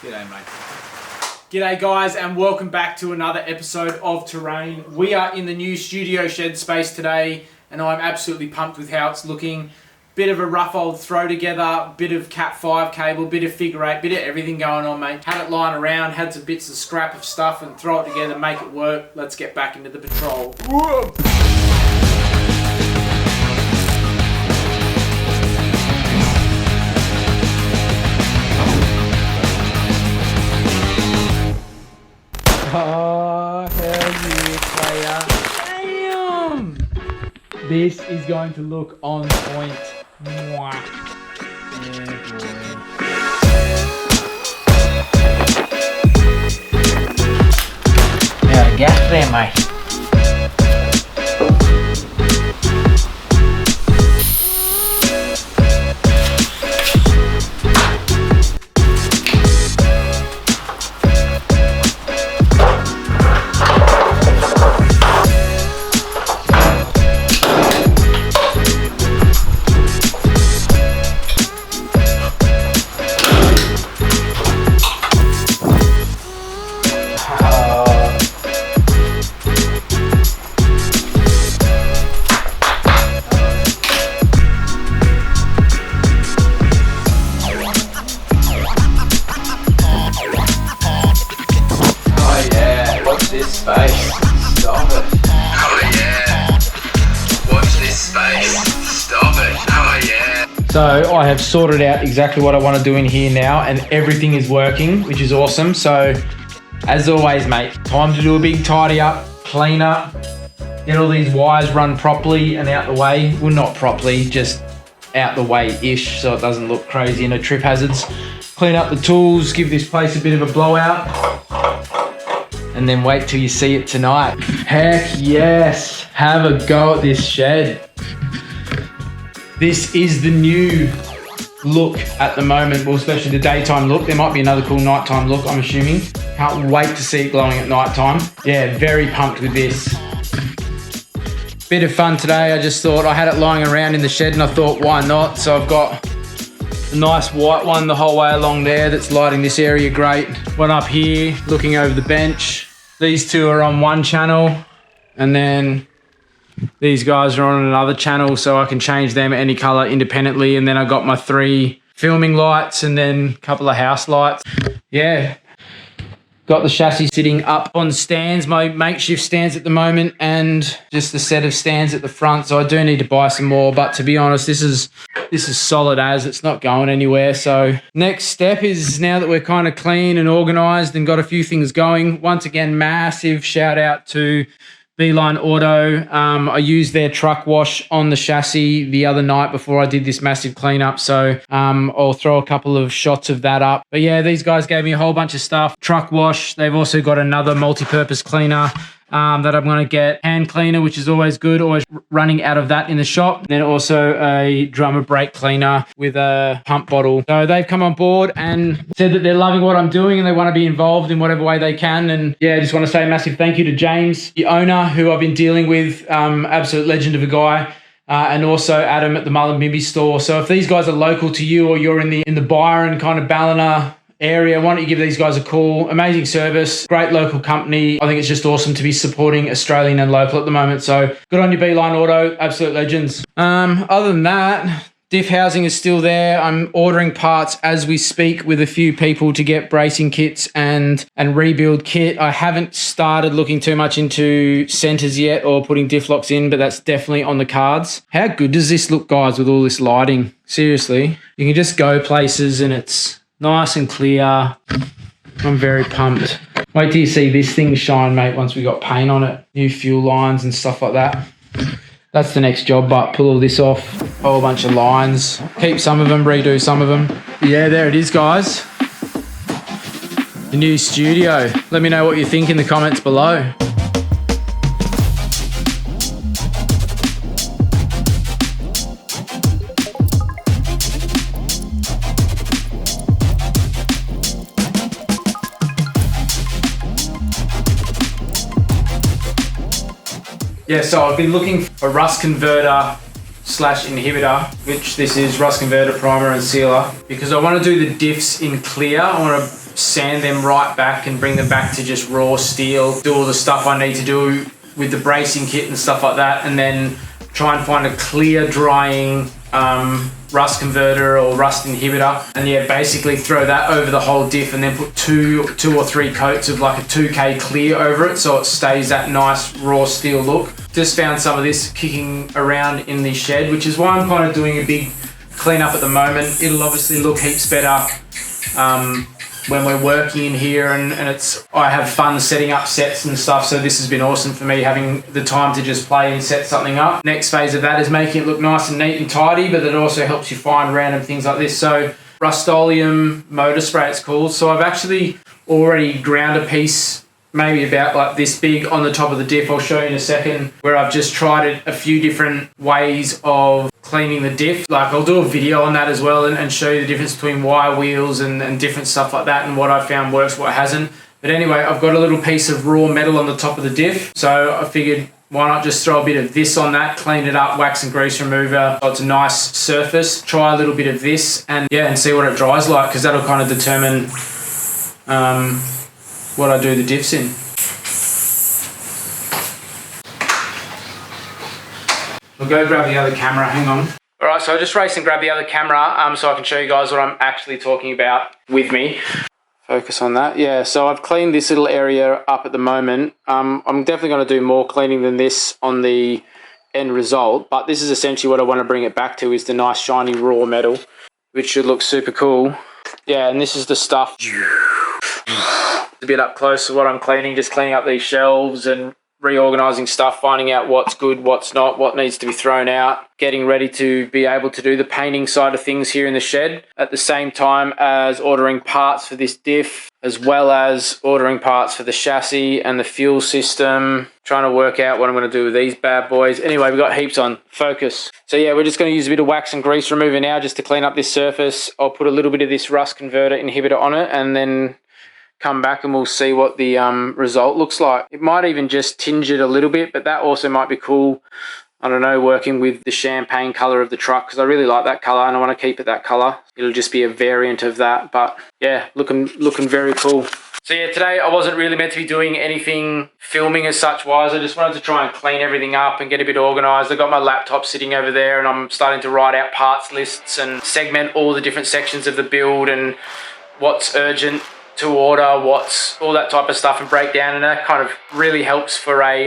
G'day, mate. G'day, guys, and welcome back to another episode of Terrain. We are in the new studio shed space today, and I'm absolutely pumped with how it's looking. Bit of a rough old throw together, bit of Cat 5 cable, bit of figure 8, bit of everything going on, mate. Had it lying around, had some bits of scrap of stuff, and throw it together, make it work. Let's get back into the patrol. Whoa. Oh, hell yeah, player. Damn! This is going to look on point. Mwah. Yeah, boy. Now the gas there, mate. So I have sorted out exactly what I want to do in here now, and everything is working, which is awesome. So as always, mate, time to do a big tidy up, clean up, get all these wires run properly and out the way. Well, not properly, just out the way-ish, so it doesn't look crazy and no trip hazards. Clean up the tools, give this place a bit of a blowout, and then wait till you see it tonight. Heck yes, have a go at this shed. This is the new look at the moment, well, especially the daytime look. There might be another cool nighttime look, I'm assuming. Can't wait to see it glowing at nighttime. Yeah, very pumped with this. Bit of fun today. I just thought I had it lying around in the shed and I thought, why not? So I've got a nice white one the whole way along there that's lighting this area great. One up here, looking over the bench. These two are on one channel, and then these guys are on another channel, so I can change them any color independently. And then I got my 3 filming lights and then a couple of house lights. Yeah, got the chassis sitting up on stands, my makeshift stands at the moment, and just a set of stands at the front. So I do need to buy some more, but to be honest, this is solid as it's not going anywhere. So next step is, now that we're kind of clean and organized and got a few things going, once again, massive shout out to Beeline Auto. I used their truck wash on the chassis the other night before I did this massive cleanup, so I'll throw a couple of shots of that up. But yeah, these guys gave me a whole bunch of stuff. Truck wash, they've also got another multi-purpose cleaner that I'm going to get, hand cleaner, which is always good, always running out of that in the shop. Then also a drummer brake cleaner with a pump bottle. So they've come on board and said that they're loving what I'm doing and they want to be involved in whatever way they can. And yeah, I just want to say a massive thank you to James, the owner, who I've been dealing with, absolute legend of a guy. And also Adam at the Mullumbimby store. So if these guys are local to you, or you're in the Byron kind of Ballina area, why don't you give these guys a call? Amazing service, great local company. I think it's just awesome to be supporting Australian and local at the moment. So good on you, Beeline Auto, absolute legends. Other than that, diff housing is still there. I'm ordering parts as we speak with a few people to get bracing kits and rebuild kit. I haven't started looking too much into centers yet or putting diff locks in, but that's definitely on the cards. How good does this look, guys, with all this lighting? Seriously, you can just go places and it's nice and clear. I'm very pumped. Wait till you see this thing shine, mate, once we got paint on it. New fuel lines and stuff like that. That's the next job, but pull all this off. A whole bunch of lines. Keep some of them, redo some of them. Yeah, there it is, guys. The new studio. Let me know what you think in the comments below. Yeah, so I've been looking for a rust converter inhibitor, which this is rust converter, primer and sealer, because I want to do the diffs in clear. I want to sand them right back and bring them back to just raw steel, do all the stuff I need to do with the bracing kit and stuff like that, and then try and find a clear drying rust converter or rust inhibitor, and yeah, basically throw that over the whole diff and then put two or three coats of like a 2K clear over it so it stays that nice raw steel look. Just found some of this kicking around in the shed, which is why I'm kind of doing a big cleanup at the moment. It'll obviously look heaps better when we're working in here, and I have fun setting up sets and stuff, so this has been awesome for me, having the time to just play and set something up. Next phase of that is making it look nice and neat and tidy, but it also helps you find random things like this. So Rust-Oleum motor spray it's called. So I've actually already ground a piece maybe about like this big on the top of the diff. I'll show you in a second, where I've just tried it a few different ways of cleaning the diff. Like I'll do a video on that as well and show you the difference between wire wheels and different stuff like that, and what I found works, what hasn't. But anyway, I've got a little piece of raw metal on the top of the diff, so I figured why not just throw a bit of this on that, clean it up, wax and grease remover, so it's a nice surface. Try a little bit of this and yeah, and see what it dries like, because that'll kind of determine what I do the diffs in. I'll go grab the other camera, hang on. All right, so I just raced and grabbed the other camera so I can show you guys what I'm actually talking about with me. Focus on that. Yeah, so I've cleaned this little area up at the moment. I'm definitely going to do more cleaning than this on the end result, but this is essentially what I want to bring it back to, is the nice shiny raw metal, which should look super cool. Yeah, and this is the stuff. A bit up close to what I'm cleaning, just cleaning up these shelves and reorganizing stuff, finding out what's good, what's not, what needs to be thrown out, getting ready to be able to do the painting side of things here in the shed, at the same time as ordering parts for this diff, as well as ordering parts for the chassis and the fuel system, trying to work out what I'm going to do with these bad boys. Anyway, we've got heaps on. Focus. So yeah, we're just going to use a bit of wax and grease remover now just to clean up this surface. I'll put a little bit of this rust converter inhibitor on it and then come back and we'll see what the result looks like. It might even just tinge it a little bit, but that also might be cool. I don't know, working with the champagne color of the truck, because I really like that color and I want to keep it that color. It'll just be a variant of that, but yeah, looking very cool. So yeah, today I wasn't really meant to be doing anything filming as such wise. I just wanted to try and clean everything up and get a bit organized. I got my laptop sitting over there and I'm starting to write out parts lists and segment all the different sections of the build and what's urgent to order, what's all that type of stuff, and break down, and that kind of really helps for a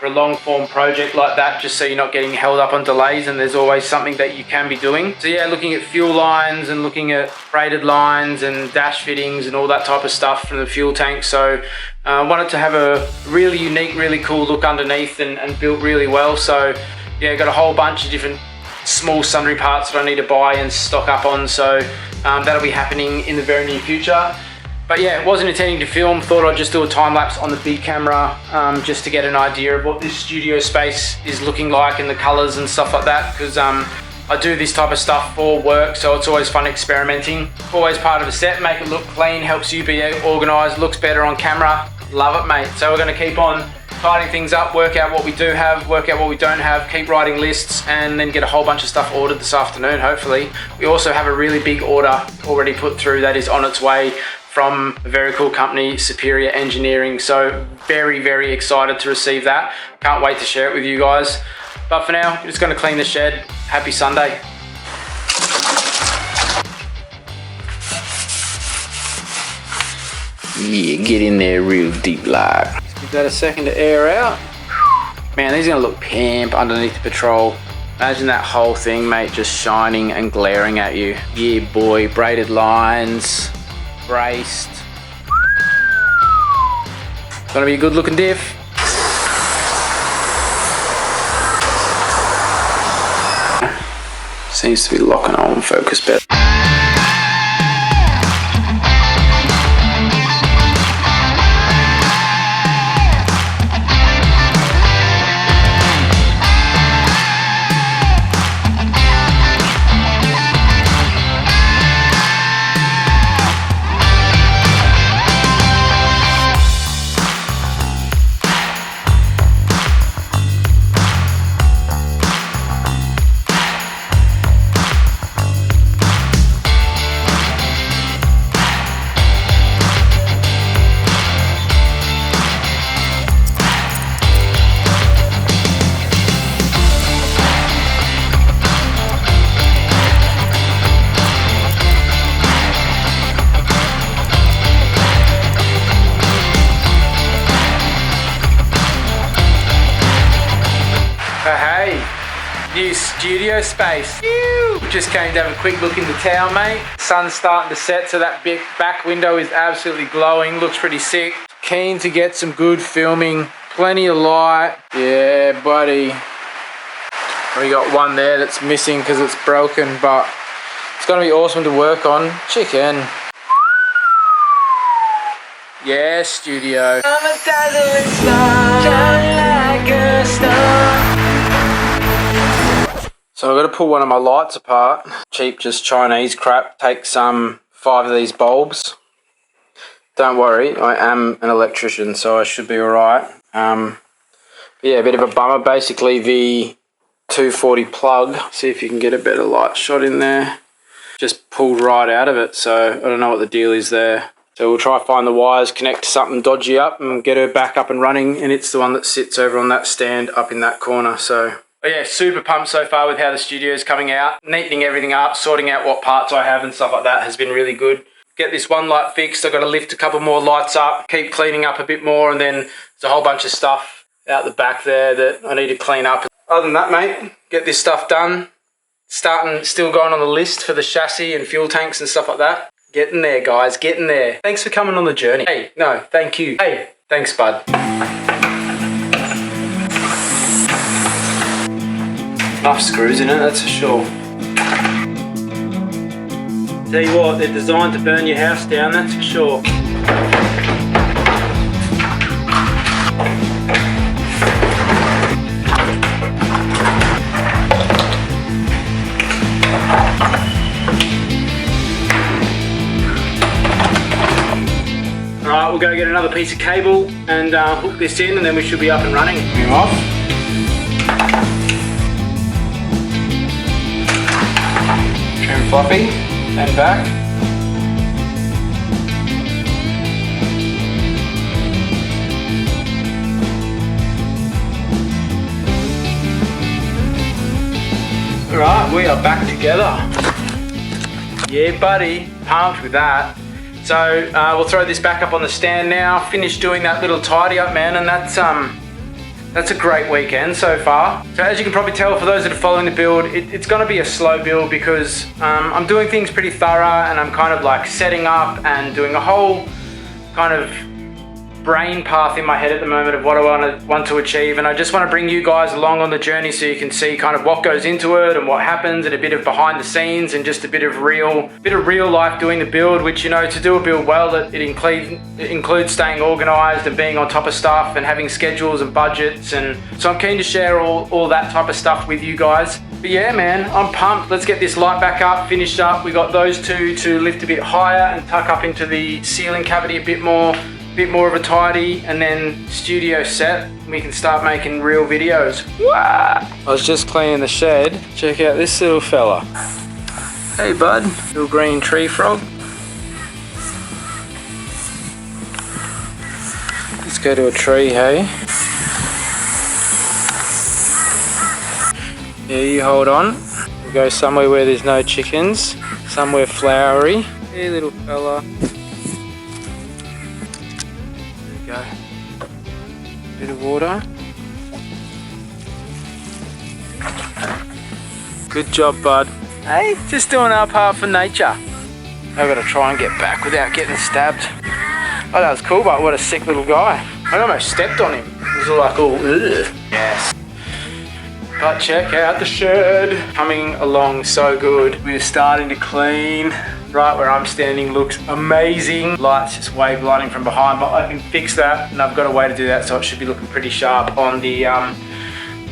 long form project like that, just so you're not getting held up on delays and there's always something that you can be doing. So yeah, looking at fuel lines and looking at braided lines and dash fittings and all that type of stuff from the fuel tank. So I wanted to have a really unique, really cool look underneath and built really well. So yeah, got a whole bunch of different small sundry parts that I need to buy and stock up on, so that'll be happening in the very near future. But yeah, wasn't intending to film, thought I'd just do a time lapse on the big camera just to get an idea of what this studio space is looking like and the colors and stuff like that, because I do this type of stuff for work, so it's always fun experimenting. Always part of a set, make it look clean, helps you be organized, looks better on camera. Love it, mate. So we're gonna keep on tidying things up, work out what we do have, work out what we don't have, keep writing lists, and then get a whole bunch of stuff ordered this afternoon, hopefully. We also have a really big order already put through that is on its way from a very cool company, Superior Engineering. So very, very excited to receive that. Can't wait to share it with you guys. But for now, I'm just gonna clean the shed. Happy Sunday. Yeah, get in there real deep like. Let's give that a second to air out. Man, these are gonna look pimp underneath the Patrol. Imagine that whole thing, mate, just shining and glaring at you. Yeah, boy, braided lines, braced. Gonna be a good looking diff. Seems to be locking on focus better. New studio space. Ew. Just came to have a quick look into town, mate. Sun's starting to set, so that big back window is absolutely glowing. Looks pretty sick. Keen to get some good filming. Plenty of light. Yeah, buddy. We got one there that's missing because it's broken, but it's gonna be awesome to work on. Chicken. Yeah, studio. I'm a dazzling star, shine like a star. So I've got to pull one of my lights apart. Cheap, just Chinese crap. Take some 5 of these bulbs. Don't worry, I am an electrician, so I should be alright. Yeah, a bit of a bummer. Basically the 240 plug, see if you can get a better light shot in there, just pulled right out of it, so I don't know what the deal is there. So we'll try to find the wires, connect to something dodgy up and get her back up and running, and it's the one that sits over on that stand up in that corner. So but yeah, super pumped so far with how the studio is coming out. Neatening everything up, sorting out what parts I have and stuff like that has been really good. Get this one light fixed, I've got to lift a couple more lights up, keep cleaning up a bit more, and then there's a whole bunch of stuff out the back there that I need to clean up. Other than that, mate, get this stuff done. Still going on the list for the chassis and fuel tanks and stuff like that. Getting there, guys, getting there. Thanks for coming on the journey. Hey, no, thank you. Hey, thanks, bud. Enough screws in it, that's for sure. Tell you what, they're designed to burn your house down, that's for sure. Alright, we'll go get another piece of cable and hook this in, and then we should be up and running. Move off. Trim floppy and back. Alright, we are back together. Yeah, buddy, pumped with that. So we'll throw this back up on the stand now. Finished doing that little tidy up, man, and that's a great weekend so far. So as you can probably tell, for those that are following the build, it's gonna be a slow build because I'm doing things pretty thorough, and I'm kind of like setting up and doing a whole kind of brain path in my head at the moment of what I want to achieve, and I just want to bring you guys along on the journey so you can see kind of what goes into it and what happens, and a bit of behind the scenes and just a bit of real life doing the build, which, you know, to do a build well, it includes staying organized and being on top of stuff and having schedules and budgets, and so I'm keen to share all that type of stuff with you guys. But yeah, man, I'm pumped. Let's get this light back up, finished up. We got those two to lift a bit higher and tuck up into the ceiling cavity a bit more of a tidy, and then studio set. We can start making real videos. Wah! I was just cleaning the shed. Check out this little fella. Hey bud, little green tree frog. Let's go to a tree, hey? Yeah, you hold on. We'll go somewhere where there's no chickens, somewhere flowery. Hey little fella. Bit of water. Good job, bud. Hey, just doing our part for nature. I've got to try and get back without getting stabbed. Oh, that was cool, but what a sick little guy. I almost stepped on him. It was all like, oh, ugh. Yes. But check out the shed. Coming along so good. We're starting to clean. Right where I'm standing looks amazing. Lights just wave lighting from behind, but I can fix that, and I've got a way to do that, so it should be looking pretty sharp on the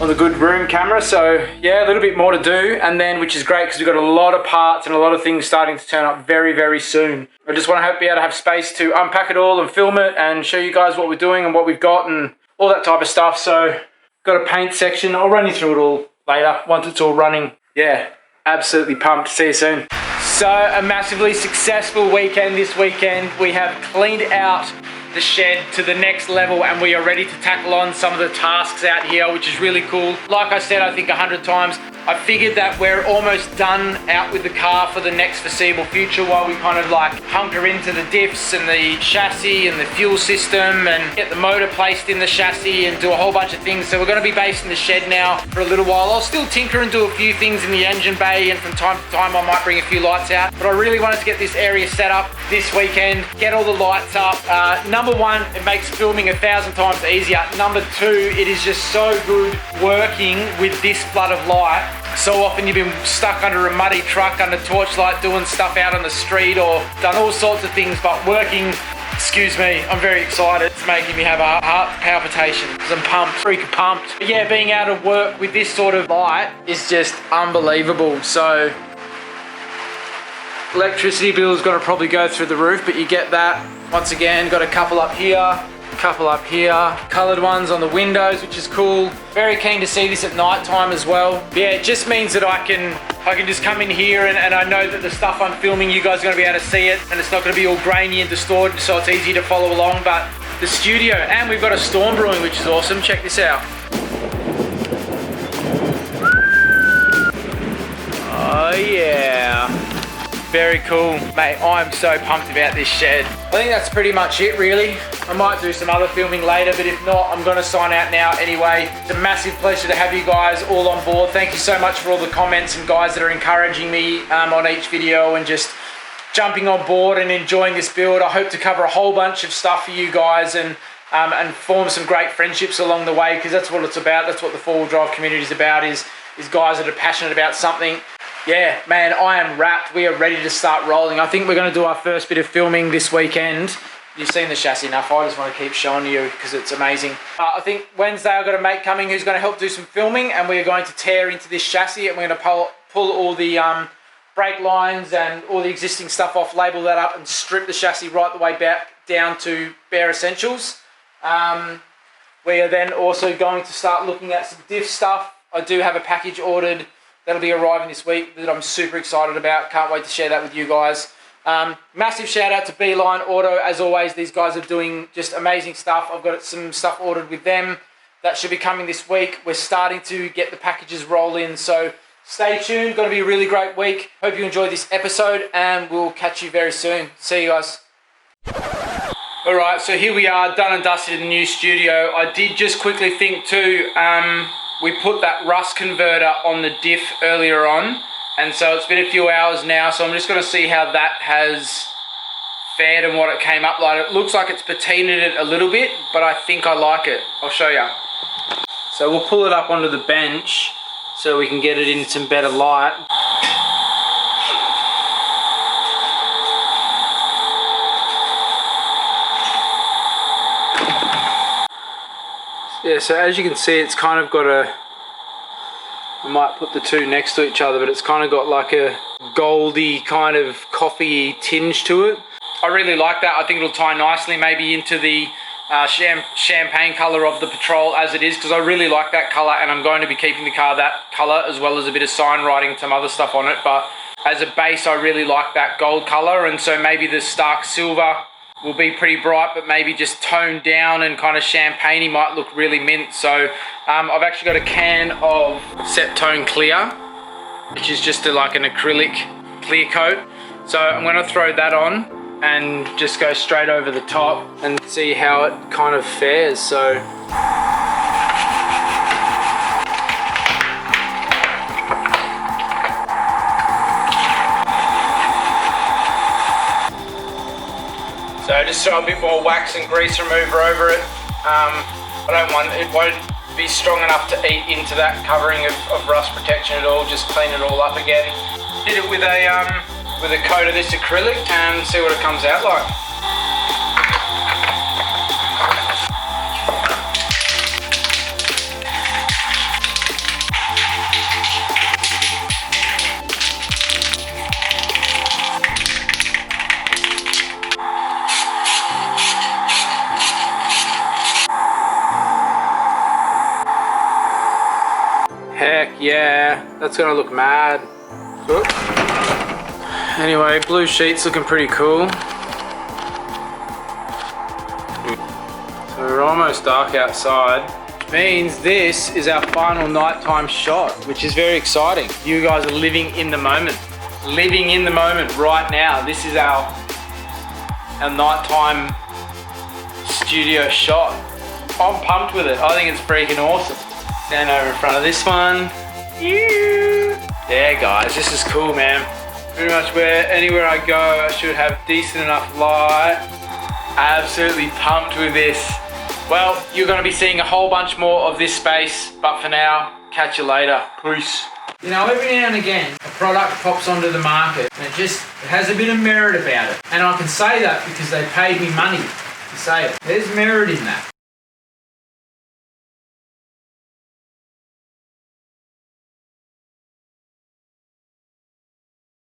good room camera. So yeah, a little bit more to do, and then, which is great because we've got a lot of parts and a lot of things starting to turn up very, very soon. I just want to be able to have space to unpack it all and film it and show you guys what we're doing and what we've got and all that type of stuff. So got a paint section. I'll run you through it all later once it's all running. Yeah, absolutely pumped. See you soon. So a massively successful weekend this weekend. We have cleaned out the shed to the next level, and we are ready to tackle on some of the tasks out here, which is really cool. Like I said, I think 100 times, I figured that we're almost done out with the car for the next foreseeable future while we kind of like hunker into the diffs and the chassis and the fuel system and get the motor placed in the chassis and do a whole bunch of things. So we're going to be based in the shed now for a little while. I'll still tinker and do a few things in the engine bay, and from time to time I might bring a few lights out, but I really wanted to get this area set up this weekend, get all the lights up. Number one, it makes filming 1,000 times easier. Number two, it is just so good working with this flood of light. So often you've been stuck under a muddy truck under torchlight doing stuff out on the street or done all sorts of things, but working, excuse me, I'm very excited. It's making me have a heart palpitation because I'm pumped, freaking pumped. But yeah, being able to work with this sort of light is just unbelievable. So electricity bill is going to probably go through the roof, but you get that. Once again, got a couple up here. Couple up here, colored ones on the windows, which is cool. Very keen to see this at night time as well. Yeah, it just means that I can just come in here and I know that the stuff I'm filming, you guys are going to be able to see it, and it's not going to be all grainy and distorted, so it's easy to follow along. But the studio, and we've got a storm brewing, which is awesome. Check this out. Oh yeah. Very cool. Mate, I'm so pumped about this shed. I think that's pretty much it, really. I might do some other filming later, but if not, I'm going to sign out now anyway. It's a massive pleasure to have you guys all on board. Thank you so much for all the comments and guys that are encouraging me on each video and just jumping on board and enjoying this build. I hope to cover a whole bunch of stuff for you guys and form some great friendships along the way, because that's what it's about. That's what the four-wheel drive community is about, is guys that are passionate about something. Yeah, man, I am wrapped. We are ready to start rolling. I think we're going to do our first bit of filming this weekend. You've seen the chassis enough. I just want to keep showing you because it's amazing. I think Wednesday I've got a mate coming who's going to help do some filming, and we're going to tear into this chassis and we're going to pull all the brake lines and all the existing stuff off, label that up and strip the chassis right the way back down to bare essentials. We are then also going to start looking at some diff stuff. I do have a package ordered that'll be arriving this week that I'm super excited about. Can't wait to share that with you guys. Massive shout out to Beeline Auto. As always, these guys are doing just amazing stuff. I've got some stuff ordered with them that should be coming this week. We're starting to get the packages roll in, so stay tuned. Going to be a really great week. Hope you enjoyed this episode, and we'll catch you very soon. See you guys. Alright, so here we are, done and dusted in the new studio. I did just quickly think too, we put that rust converter on the diff earlier on, and so it's been a few hours now, so I'm just going to see how that has fared and what it came up like. It looks like it's patinaed it a little bit, but I think I like it. I'll show you. So we'll pull it up onto the bench so we can get it in some better light. Yeah, so as you can see, it's kind of got a, I might put the two next to each other, but it's kind of got like a goldy kind of coffee tinge to it. I really like that. I think it'll tie nicely maybe into the champagne colour of the Patrol as it is, because I really like that colour, and I'm going to be keeping the car that colour as well as a bit of sign writing, some other stuff on it. But as a base, I really like that gold colour, and so maybe the Stark Silver will be pretty bright, but maybe just toned down and kind of champagne-y might look really mint. So I've actually got a can of Septone Clear, which is just like an acrylic clear coat. So I'm going to throw that on and just go straight over the top and see how it kind of fares. So just throw a bit more wax and grease remover over it. It won't be strong enough to eat into that covering of rust protection at all. Just clean it all up again. Hit it with a coat of this acrylic and see what it comes out like. Heck yeah, that's gonna look mad. Oop. Anyway, blue sheet's looking pretty cool. So we're almost dark outside. means this is our final nighttime shot, which is very exciting. You guys are living in the moment. Living in the moment right now. This is our nighttime studio shot. I'm pumped with it. I think it's freaking awesome. Stand over in front of this one. Yeah, guys, this is cool, man. Pretty much anywhere I go, I should have decent enough light. Absolutely pumped with this. Well, you're going to be seeing a whole bunch more of this space, but for now, catch you later. Peace. You know, every now and again, a product pops onto the market and it has a bit of merit about it. And I can say that because they paid me money to say it. There's merit in that.